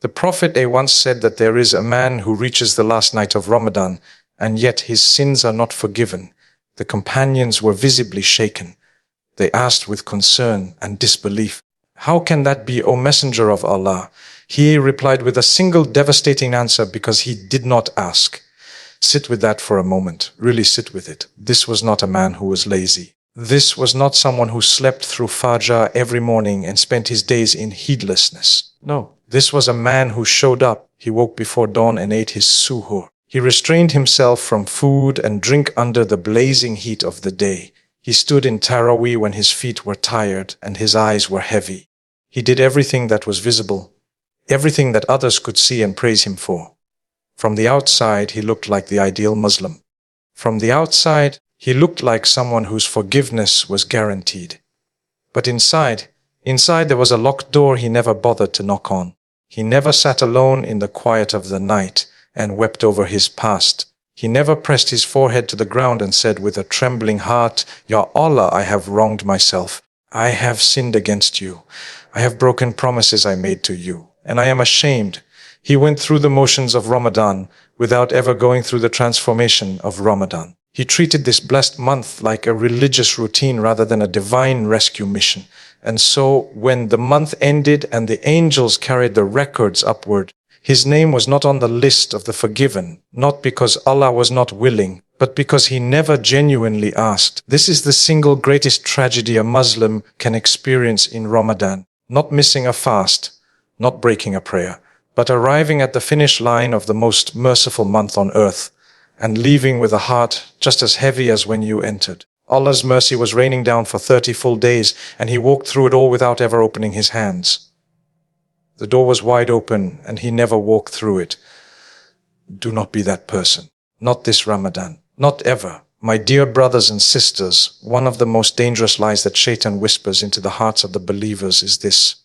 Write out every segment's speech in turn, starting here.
The Prophet once said that there is a man who reaches the last night of Ramadan, and yet his sins are not forgiven. The companions were visibly shaken. They asked with concern and disbelief, "How can that be, O Messenger of Allah?" He replied with a single devastating answer, because he did not ask. Sit with that for a moment. Really sit with it. This was not a man who was lazy. This was not someone who slept through Fajr every morning and spent his days in heedlessness. No, this was a man who showed up. He woke before dawn and ate his suhoor. He restrained himself from food and drink under the blazing heat of the day. He stood in Taraweeh when his feet were tired and his eyes were heavy. He did everything that was visible, everything that others could see and praise him for. From the outside, he looked like the ideal Muslim. From the outside, he looked like someone whose forgiveness was guaranteed. But inside there was a locked door he never bothered to knock on. He never sat alone in the quiet of the night and wept over his past. He never pressed his forehead to the ground and said with a trembling heart, "Ya Allah, I have wronged myself. I have sinned against you. I have broken promises I made to you, and I am ashamed." He went through the motions of Ramadan without ever going through the transformation of Ramadan. He treated this blessed month like a religious routine rather than a divine rescue mission. And so, when the month ended and the angels carried the records upward, his name was not on the list of the forgiven, not because Allah was not willing, but because he never genuinely asked. This is the single greatest tragedy a Muslim can experience in Ramadan. Not missing a fast, not breaking a prayer, but arriving at the finish line of the most merciful month on earth, and leaving with a heart just as heavy as when you entered. Allah's mercy was raining down for 30 full days, and he walked through it all without ever opening his hands. The door was wide open, and he never walked through it. Do not be that person. Not this Ramadan. Not ever. My dear brothers and sisters, one of the most dangerous lies that Shaitan whispers into the hearts of the believers is this: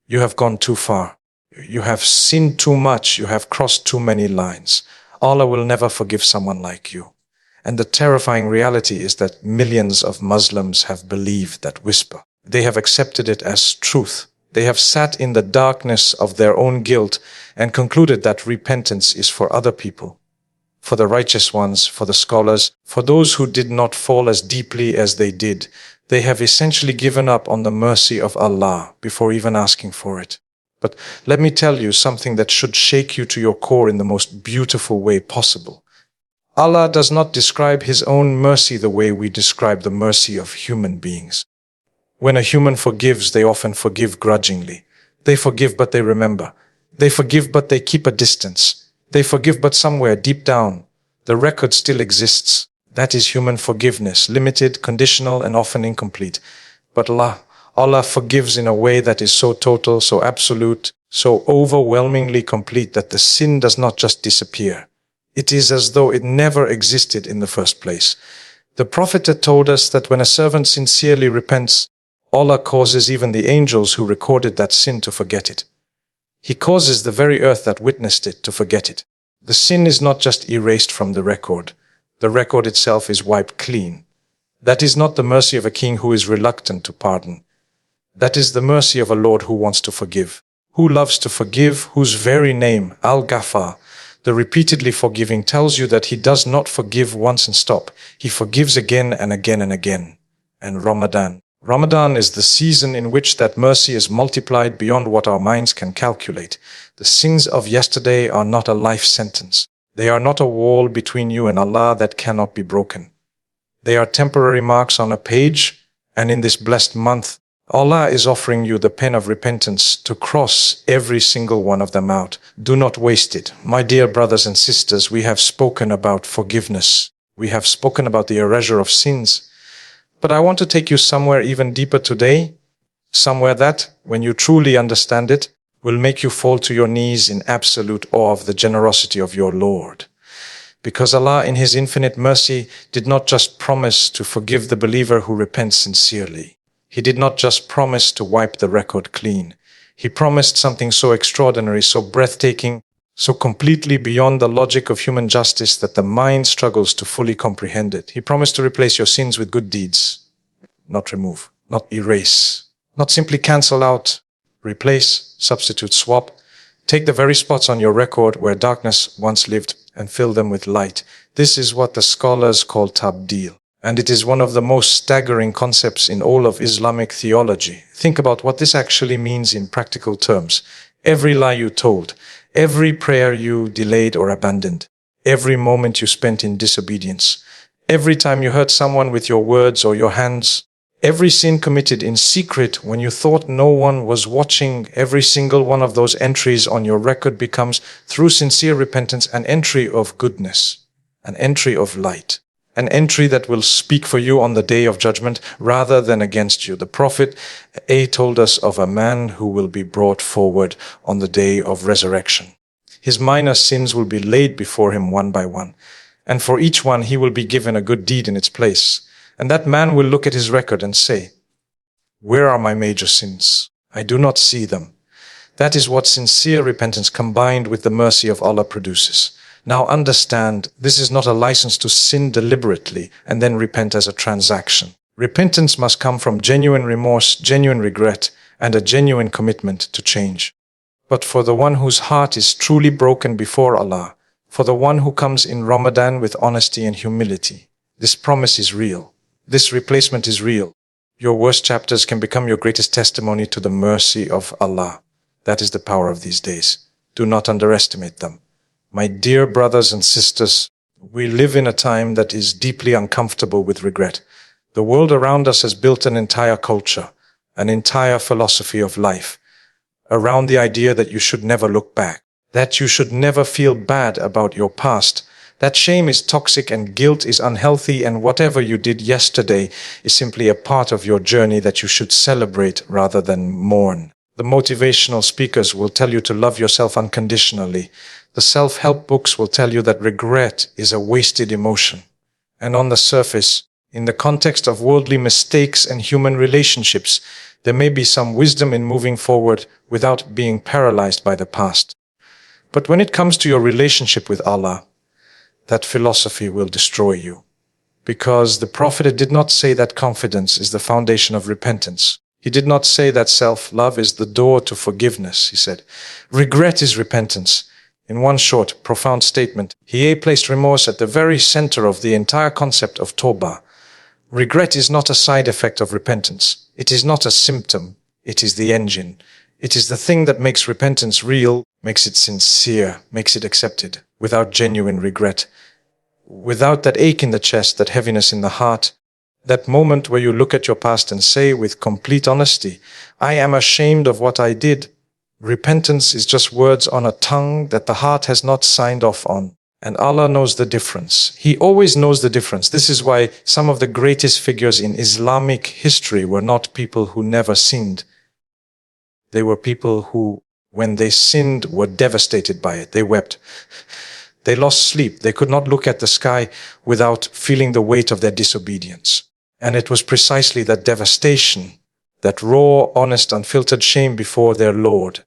you have gone too far. You have sinned too much. You have crossed too many lines. Allah will never forgive someone like you. And the terrifying reality is that millions of Muslims have believed that whisper. They have accepted it as truth. They have sat in the darkness of their own guilt and concluded that repentance is for other people, for the righteous ones, for the scholars, for those who did not fall as deeply as they did. They have essentially given up on the mercy of Allah before even asking for it. But let me tell you something that should shake you to your core in the most beautiful way possible. Allah does not describe his own mercy the way we describe the mercy of human beings. When a human forgives, they often forgive grudgingly. They forgive, but they remember. They forgive, but they keep a distance. They forgive, but somewhere deep down, the record still exists. That is human forgiveness, limited, conditional, and often incomplete. But Allah forgives in a way that is so total, so absolute, so overwhelmingly complete that the sin does not just disappear. It is as though it never existed in the first place. The Prophet had told us that when a servant sincerely repents, Allah causes even the angels who recorded that sin to forget it. He causes the very earth that witnessed it to forget it. The sin is not just erased from the record itself is wiped clean. That is not the mercy of a king who is reluctant to pardon. That is the mercy of a Lord who wants to forgive, who loves to forgive, whose very name, Al-Ghafar, the repeatedly forgiving, tells you that he does not forgive once and stop. He forgives again and again and again. And Ramadan is the season in which that mercy is multiplied beyond what our minds can calculate. The sins of yesterday are not a life sentence. They are not a wall between you and Allah that cannot be broken. They are temporary marks on a page, and in this blessed month, Allah is offering you the pen of repentance to cross every single one of them out. Do not waste it. My dear brothers and sisters, we have spoken about forgiveness. We have spoken about the erasure of sins. But I want to take you somewhere even deeper today, somewhere that, when you truly understand it, will make you fall to your knees in absolute awe of the generosity of your Lord. Because Allah, in His infinite mercy, did not just promise to forgive the believer who repents sincerely. He did not just promise to wipe the record clean. He promised something so extraordinary, so breathtaking, so completely beyond the logic of human justice that the mind struggles to fully comprehend it. He promised to replace your sins with good deeds, not remove, not erase, not simply cancel out, replace, substitute, swap. Take the very spots on your record where darkness once lived and fill them with light. This is what the scholars call Tabdeel. And it is one of the most staggering concepts in all of Islamic theology. Think about what this actually means in practical terms. Every lie you told, every prayer you delayed or abandoned, every moment you spent in disobedience, every time you hurt someone with your words or your hands, every sin committed in secret when you thought no one was watching, every single one of those entries on your record becomes, through sincere repentance, an entry of goodness, an entry of light, an entry that will speak for you on the day of judgment rather than against you. The Prophet told us of a man who will be brought forward on the day of resurrection. His minor sins will be laid before him one by one, and for each one he will be given a good deed in its place. And that man will look at his record and say, "Where are my major sins? I do not see them." That is what sincere repentance combined with the mercy of Allah produces. Now understand, this is not a license to sin deliberately and then repent as a transaction. Repentance must come from genuine remorse, genuine regret, and a genuine commitment to change. But for the one whose heart is truly broken before Allah, for the one who comes in Ramadan with honesty and humility, this promise is real. This replacement is real. Your worst chapters can become your greatest testimony to the mercy of Allah. That is the power of these days. Do not underestimate them. My dear brothers and sisters, we live in a time that is deeply uncomfortable with regret. The world around us has built an entire culture, an entire philosophy of life, around the idea that you should never look back, that you should never feel bad about your past, that shame is toxic and guilt is unhealthy, and whatever you did yesterday is simply a part of your journey that you should celebrate rather than mourn. The motivational speakers will tell you to love yourself unconditionally. The self-help books will tell you that regret is a wasted emotion. And on the surface, in the context of worldly mistakes and human relationships, there may be some wisdom in moving forward without being paralyzed by the past. But when it comes to your relationship with Allah, that philosophy will destroy you. Because the Prophet did not say that confidence is the foundation of repentance. He did not say that self-love is the door to forgiveness. He said, regret is repentance. In one short, profound statement, he placed remorse at the very center of the entire concept of Tawbah. Regret is not a side effect of repentance. It is not a symptom. It is the engine. It is the thing that makes repentance real, makes it sincere, makes it accepted, without genuine regret. Without that ache in the chest, that heaviness in the heart, that moment where you look at your past and say with complete honesty, I am ashamed of what I did. Repentance is just words on a tongue that the heart has not signed off on. And Allah knows the difference. He always knows the difference. This is why some of the greatest figures in Islamic history were not people who never sinned. They were people who, when they sinned, were devastated by it. They wept. They lost sleep. They could not look at the sky without feeling the weight of their disobedience. And it was precisely that devastation, that raw, honest, unfiltered shame before their Lord,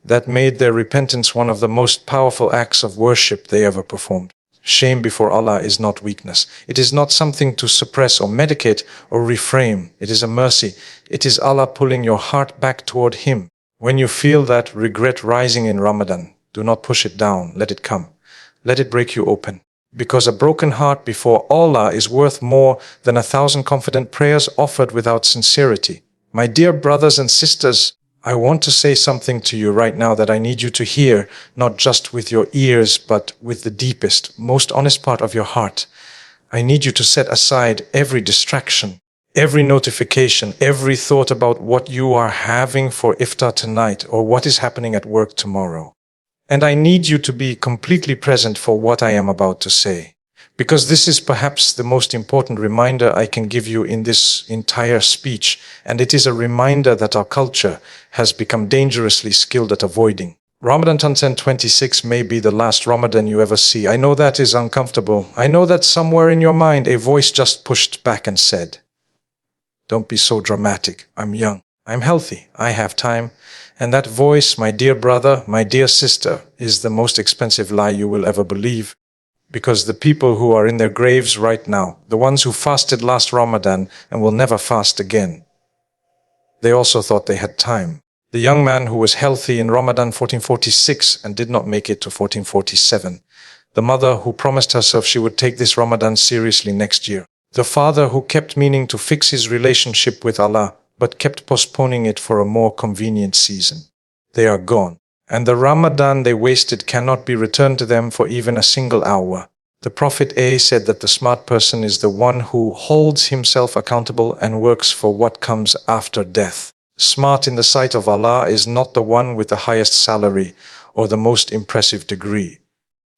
that made their repentance one of the most powerful acts of worship they ever performed. Shame before Allah is not weakness. It is not something to suppress or medicate or reframe. It is a mercy. It is Allah pulling your heart back toward Him. When you feel that regret rising in Ramadan, do not push it down. Let it come. Let it break you open. Because a broken heart before Allah is worth more than 1,000 confident prayers offered without sincerity. My dear brothers and sisters, I want to say something to you right now that I need you to hear, not just with your ears, but with the deepest, most honest part of your heart. I need you to set aside every distraction, every notification, every thought about what you are having for iftar tonight or what is happening at work tomorrow. And I need you to be completely present for what I am about to say. Because this is perhaps the most important reminder I can give you in this entire speech, and it is a reminder that our culture has become dangerously skilled at avoiding. Ramadan 1026 may be the last Ramadan you ever see. I know that is uncomfortable. I know that somewhere in your mind a voice just pushed back and said, "Don't be so dramatic. I'm young. I'm healthy. I have time." And that voice, my dear brother, my dear sister, is the most expensive lie you will ever believe. Because the people who are in their graves right now, the ones who fasted last Ramadan and will never fast again, they also thought they had time. The young man who was healthy in Ramadan 1446 and did not make it to 1447. The mother who promised herself she would take this Ramadan seriously next year. The father who kept meaning to fix his relationship with Allah, but kept postponing it for a more convenient season. They are gone, and the Ramadan they wasted cannot be returned to them for even a single hour. The Prophet said that the smart person is the one who holds himself accountable and works for what comes after death. Smart in the sight of Allah is not the one with the highest salary or the most impressive degree.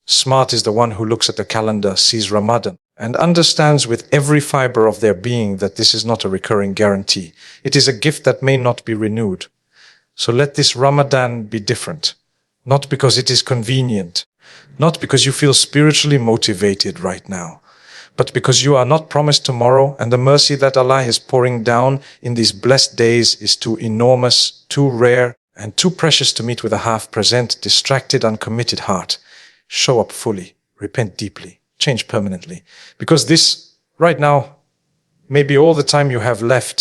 Smart is the one who looks at the calendar, sees Ramadan, and understands with every fiber of their being that this is not a recurring guarantee. It is a gift that may not be renewed. So let this Ramadan be different. Not because it is convenient, not because you feel spiritually motivated right now, but because you are not promised tomorrow, and the mercy that Allah is pouring down in these blessed days is too enormous, too rare, and too precious to meet with a half-present, distracted, uncommitted heart. Show up fully, repent deeply, change permanently, because this, right now, may be all the time you have left.